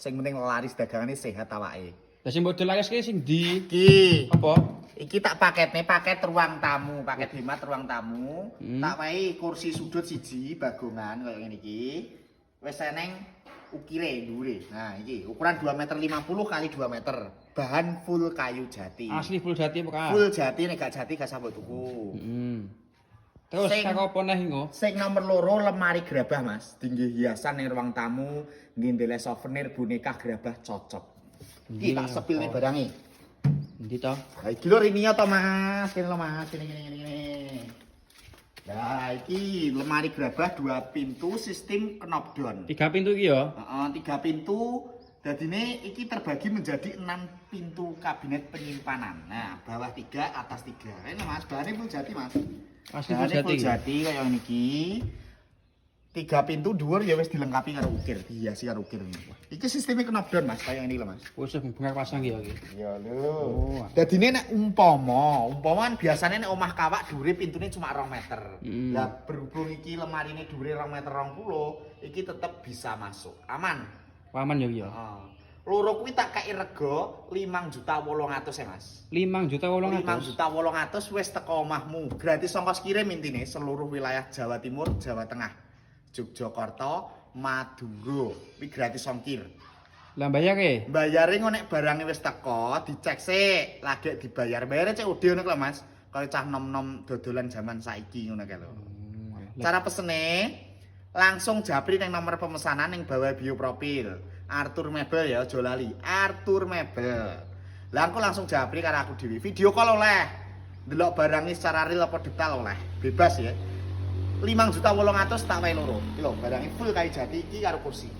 Sing penting laris dagangane sehat awake. Lah sing model laris ki sing ndi? Iki. Apa? Iki tak paketne, paket ruang tamu, paket hemat ruang tamu. Tak wae kursi sudut siji bagongan kaya ngene iki. Wis eneng ukire dhuwure. Nah, iki ukuran 2,50 meter kali 2 meter. Bahan full kayu jati. Asli full jati apa? Full jati nek gak jati gak sambut tuku. Terus Sing- kak apa neh ngo? Sing nomor loro lemari gerabah, Mas. Tinggi hiasan ning ruang tamu, ngendele souvenir boneka gerabah cocok. Iki tak sepilne barange. Ndi to? Lah iki lho Rimia to, Mas. Kene lho, Mas. Kene. Lah iki lemari gerabah 2 pintu sistem knockdown. 3 pintu iki ya? Heeh, 3 pintu. Dadine iki terbagi menjadi 6 pintu kabinet penyimpanan. Nah, bawah 3, atas 3. Ini Mas, bahannya full jati, Mas. Asli Bahannya full full jati. jati kaya niki. 3 pintu dhuwur ya wis dilengkapi karo ukir, dihiasi karo ukir. Iki sistemnya knockdown, Mas, kaya ngene lho, Mas. Wis bengar pasang ya iki. Ya lho. Oh. Dadine nek umpama kan biasane nek omah kawak dhuwure pintune cuma 2 meter. Lah berhubung iki lemarine dhuwure 2 meter 20, iki tetep bisa masuk. Aman. Paman ya iki ya. Heeh. Loro kuwi tak kei rega 5.800.000 ya, Mas. 5.800.000. 5.800.000 wis teko omahmu. Gratis ongkos kirim intine seluruh wilayah Jawa Timur, Jawa Tengah, Yogyakarta, Madura. Kuwi gratis ongkir. Lah bayare? Bayare engko nek barange wis teko, dicek sik, lagi dibayar. Bayare cek udah ngono lho, Mas. Kaya cah nom-nom dodolan zaman saiki ngono kae lho. Cara pesene langsung japri nang nomor pemesanan ning bawah bio profil. Arthur Mebel ya, aja lali. Arthur Mebel. Lah aku langsung japri karo aku dhewe. Video call oleh. Delok barangnya secara real apa detail oleh. Bebas ya. 5.800.000 tak wae loro. Iki lho, barangnya full kayu jati iki karo kursi.